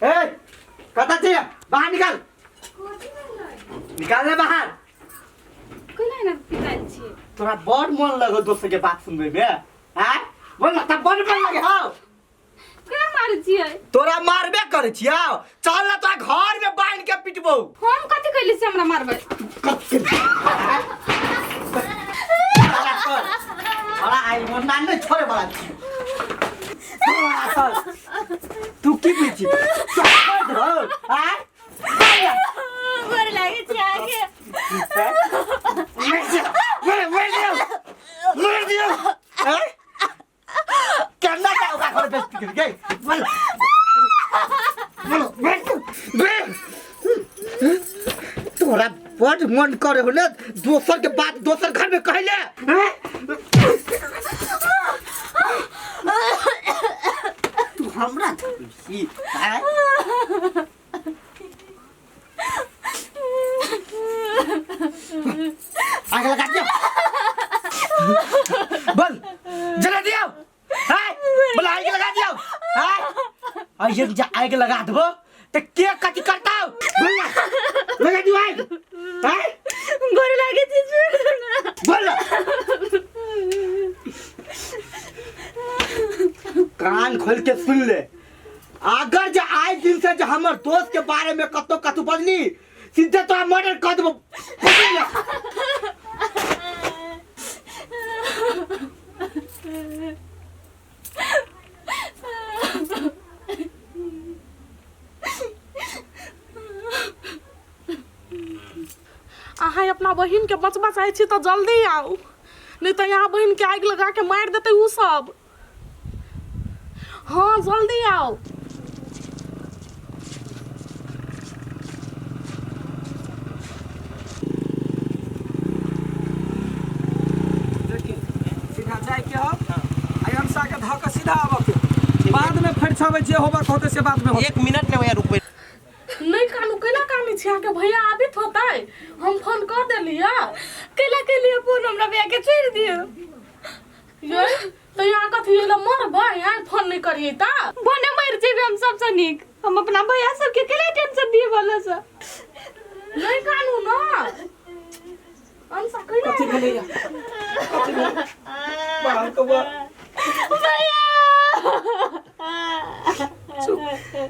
ए कता चाहिए बाहर निकाल निकाल ले बाहर कइला ना निकाल छी तोरा बड़ मन लगो दोस्त के बात सुनबे में हैं बोल ना तब बड़ मन लगे हां क्या मार छियै तोरा मारबे करे छियौ चल ना तो घर में बांध के पिटबो हम कथि कइले से हमरा मारबै अरे आई मन नान नहीं छोड़े वाला तू की पीछे चल हो हैं गोर लागे छी आगे मर दियो हैं करना क्या होगा घर पे पिट गए बोल तोरा बड़ मन करे हो ना दोसर के बात दोसर घर में कहले तू हमरा ई हैं आग लगा दियो बोल जला दियो हैं बोल आग लगा दियो हैं आइए जा आग लगा दबो तो के कथि करता बोल लगा दियो आग हैं गोर लागे छी बोल कान खोल के सुन ले अगर जो आज दिन से जो हमर दोस्त के बारे में कतो बदली सीधे तो मर्डर कर देबो अहाँ अपना बहिन के बचबा चाहे छी तो जल्दी आओ नहीं तो यहाँ बहिन के आग लगा के मार देते उ सब हाँ जल्दी आओ सीधा जाए के हो अयंसा के ध के सीधा आबो के बाद में फिर छबे जे होबा होते से बाद में हो 1 मिनट में रुकबे नहीं कानू केला कानी छी आके भैया आबित होतै हम फोन कर देलिया केला के लिए फोन हमरा भैया के छोड़ दियो ये तो यहाँ कथि ले मरबै यहाँ फोन नहीं करिए ता बने मर जेबे हम सबसे निक हम अपना भैया सब के केला टेंशन दिए वाला सा नहीं कानू ना हम सकैला कथि भेलै या कथि भेलै बाहर को बा भैया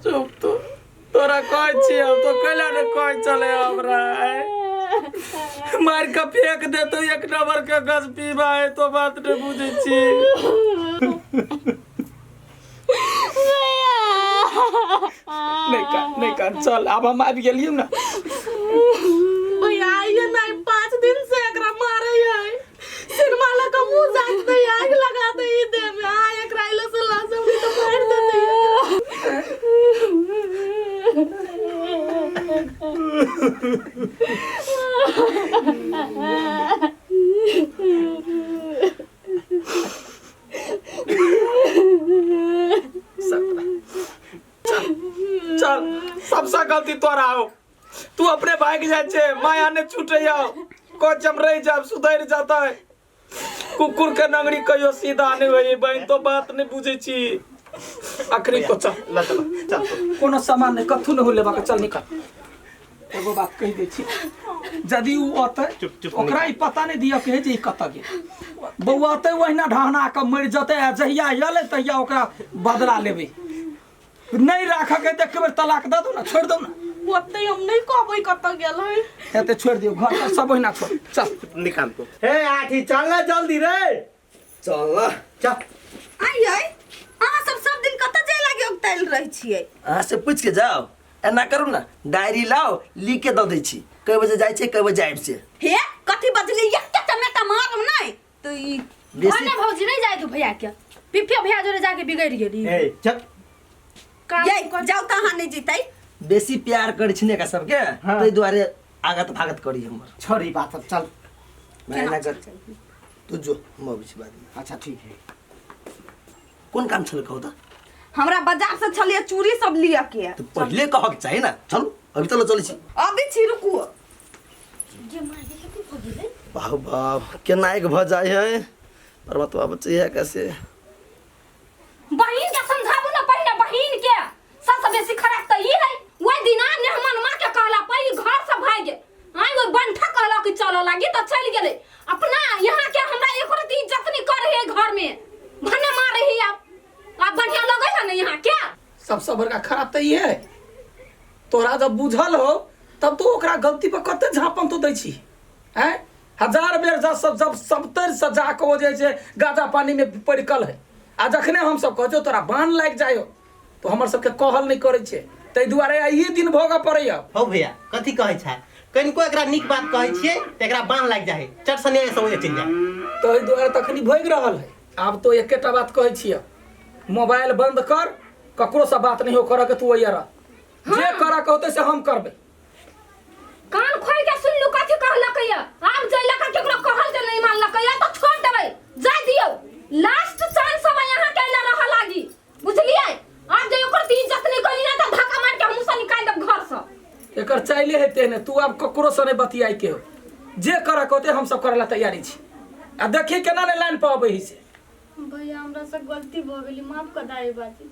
चुप तो तोरा कहै छी हम तो कैला ने कहै चले हमरा मार के फेंक दे तो 1 नंबर के गज पीबा है तो बात ने बुझै छी नहीं का चल अब हम आबि गेलियो ना भैया ये नहीं 5 दिन से एकरा मारे है सिनेमा लगा मुंह जात दे आग लगा दे ई दे में आ एकरा इले से लाजम तो मार देते चल सबसे गलती तोरा हो तू अपने भाग जाए छे माया ने छूटे जाओ को जम रही जा सुधर जाता है कुकुर के नंगड़ी कहियो सीधा नहीं होई बहन तो बात नहीं बुझे छी आखिरी को चल चल कोनो सामान नहीं कथु न होले बाका चल निकल एगो बात कह दे छी जदी उ ओते ओकरा ई पता नहीं दिया के जे कत गे बौआ ते ओहिना ढहना के मर जते जहिया यले तहिया ओकरा बदला लेबे नहीं राख के देख के तलाक द दो ना छोड़ दो ना ओते हम नहीं कहबै कत गेल है एते छोड़ दियो घर पर सब ओहिना छोड़ चल निकाल तो हे आठी चल ना जल्दी रे चल ना चल आई अहाँ सब दिन कत जाय लागे उगताइल रहै छियै अहाँ से पूछ के जाओ एना करू ना डायरी लाओ लिख के द दै छी कई बजे जाय छै कई बजे आइब से हे कथि बजली एकटा टमेटा मारम नहीं तो ई ओने भौजी नहीं जाए तू भैया के पिपिया भैया जोरे जाके बिगड़ गेली ए चल ये जाऊ त अहाँ नहीं जीतै बेसी प्यार करै छिने का सबके हाँ। तै दुआरे आगत भागत करी हमर छोड़ी बात अब चल मैं ना कर तू जो हम अबै छी बाद में अच्छा ठीक है कोन काम छल कहू त हमरा बाजार से छलिए चूड़ी सब लिया के तो पहले कहक चाहिए ना चलो अभी चलो चलै छी अभी छी रुकू जे मार के कथि भ गेलै वाह वाह केना एक भ जाय है परमात्मा बच्चे है कैसे बहिन के समझाबू ना पहिने बहिन के सबसे बेसी खराब त सबसे बड़का खराब तो ये है तोरा जब बुझल हो तब तो ओकरा गलती पर कते झापन तो दै छी हैं 1000 बेर जब सबतर से जाके हो जाए छै गाजा पानी में पड़कल है आ जखने हम सब कहजो तोरा बान लाग जायो तो हमर सबके कहल नहीं करे छै तै दुआरे आइए दिन भोगऽ पड़ैया हो भैया कथी कहै छै कनिको एकरा नीक बात कहै छियै त एकरा बान लाग जाए चट सने समझ चल जाए तै दुआरे तखनी भोग रहल है आब तो एकेटा बात कहै छियै मोबाइल बंद कर ककरो से बात नहीं हो करे के तू ओइया रह जे करे कहते से हम करबे कान खोल के सुन लू कथी कहलकैया आब जइला का केकरो कहल जे नहीं मानलकैया तो छोड़ देबै जाय दियौ लास्ट चांस समय यहां कैला रह लागी बुझलियै आब जे ओकर इज्जत नहीं करी ना त धक्का मार के मुंह से निकाल देब घर से एकर चाइले हेते ने तू अब ककरो से नहीं बतियाई के हो जे करे कहते हम सब करे ला तैयारी छी आ देखी केना ने लाइन पे आबै ही से भैया हमरा से गलती भ गेली माफ कर दाई बाजी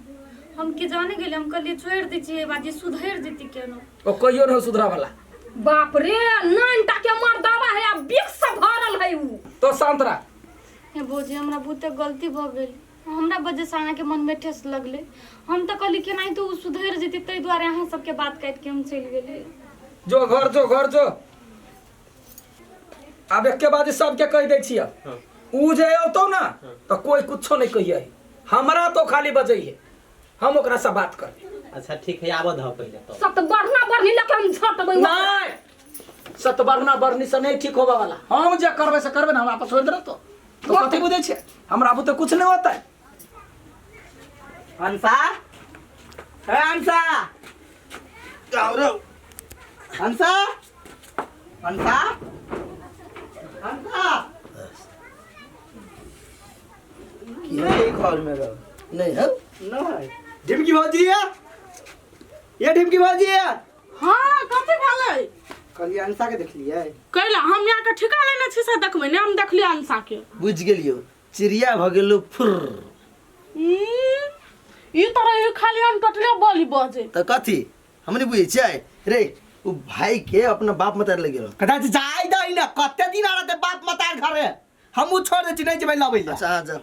हम के जाने गेले हम कहलिए छोड़ दी छी बाजी सुधर जती केनो ओ कहियो नहीं सुधरा वाला बाप रे नानटा के मर्दावा है अब बिख से भरल है उ तो शांत रह हे बोजी हमरा बहुते गलती भ गेल हमरा वजह से आना के मन में ठेस लगले हम त कहली के नहीं तो सुधर जती तै द्वारे अहाँ सबके बात काट के हम चल गेली जो घर जो अब एक के बाद सबके कह दै छियै उ जे औतो ना तो कोई कुछो नहीं कहिए हमरा तो खाली बजइए हम ओकरा से बात कर अच्छा ठीक है आबो ध पहले तो सब तो बढ़ना बढ़नी लके हम झटबै नहीं सतबरना बरनी से नहीं ठीक होबा वाला हम जे करबे से करबे ना हम आपस छोड़ दे तो कथी बुझे छे हमरा अब तो कुछ नहीं होता है अंसा है अंसा गाउरो अंसा अंसा अंसा ये घर में रहो नहीं है नहीं ढिमकी भौजी है ये ढिमकी भौजी है हाँ कथी भेलै कल अंसा के देख लिए कैला हम यहाँ के ठिका लेने छी से देखबै ने हम देखलिए अंसा के बुझ गेलियो चिड़िया भ गेलो फुर ई तरह खाली हम टटले बोली बजे त कथी हमने बुझे छै रे उ भाई के अपना बाप मतार लगे रहो कदा जाय दई ना कते दिन आ रहते बाप मतार घरे हम छोड़ दे छी नहीं जेबै लबै ला अच्छा जा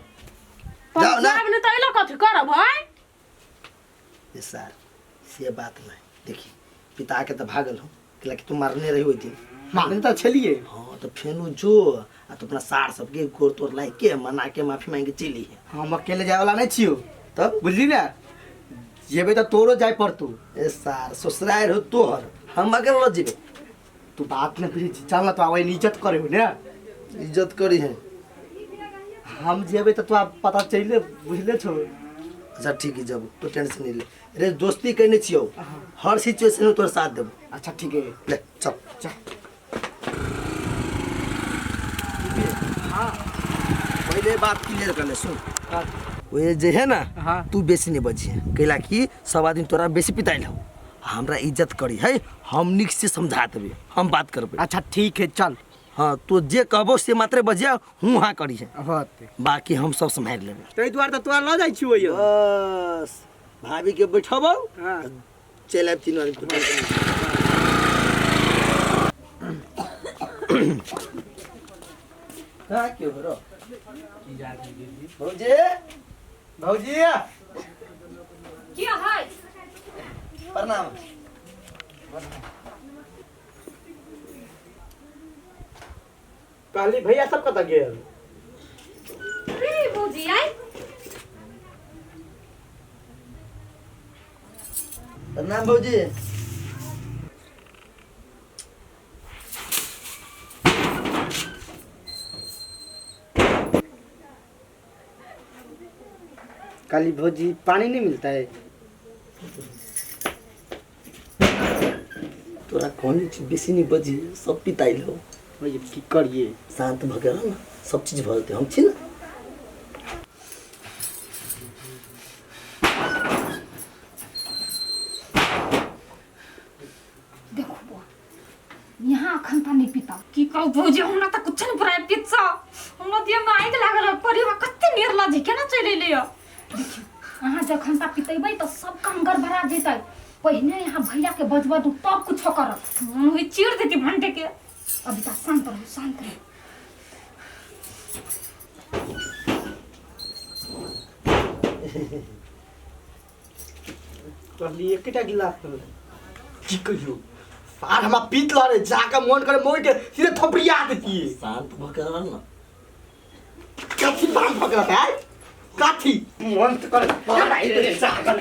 जाओ ना हमने तैला कथी करब भाई ये सर से बात नहीं देखी पिता के तो भागल हो कि तुम मारने रही हुई थी मारने तो चलिए हाँ तो फेनु जो आ तो अपना सार सबके गोर तोड़ लाई के मना के माफी मांग के चली है हम अकेले जाए वाला नहीं छियो तब बुझली ना जेबे तो तोरो जाय पड़तू ए सार ससुराल हो तोहर हम अगर ल जेबे तू बात न बुझी चल ना तो आवे इज्जत करे हो ना इज्जत करी है हम जेबे तो तू आप पता चले बुझले छो अच्छा ठीक है जब तो टेंशन नहीं ले रे दोस्ती करने छियो हर सिचुएशन में तोर साथ देबो अच्छा ठीक है ले चल चल पहले बात क्लियर कर ले सुन वो जे है ना हाँ। तू बेसी नहीं बजी कैला कि सब आदमी तोरा बेसी पिताइल हो हमरा इज्जत करी है हम निक से समझा देबे हम बात करबे अच्छा ठीक है चल हाँ तो जे कहबो से मात्रे बजिया हूँ हाँ करी है होते बाकी हम सब संभाल लेबे तै द्वार तो तोरा ल जाय छियो यो बस भाभी के बैठबो हां चल अब तीन आदमी का क्यों रो भौजी भौजी क्या है प्रणाम काली भैया सब कत गेल रे बोजी आई प्रणाम भौजी काली भौजी पानी नहीं मिलता है तोरा कौन चीज बेसी नहीं बजी सब पिताइल हो भौजी की करिए शांत भ गेल ना सब चीज भरते हम छी ना देखो बुआ यहाँ अखन त नहीं पिता की कहू भौजी हमरा त कुछ नहीं पुराय पिज्जा हमरा दिया में आइग लागल परिवा कत्ते निर्लज केना चले ले देखियो अहाँ जखन ता पितेबै त सब काम गड़बड़ा जेतै पहिने यहाँ भैया के बजबा दू तब कुछ करत मन होई चीर देती भंटे के अभी त शांत रहो शांत रहो कर ली एक गिलास कर की कहियो सार हमा पीत ला रे जाका मन करे मोई के सीधे थपड़िया देती है शांत भकर ना काठी बांध पकड़ा है काठी मन तो कर भाई रे जाका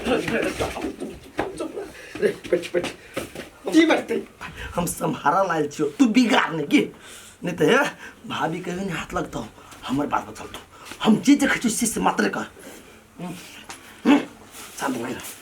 रे पट की बटते हम संहारा लायल छियो तू बिगाड़ नहीं की नहीं तो है भाभी कहीं नहीं हाथ लगता हूँ हमारे बात में चलता हम जे देखे छी से मात्र कर शांत हो गया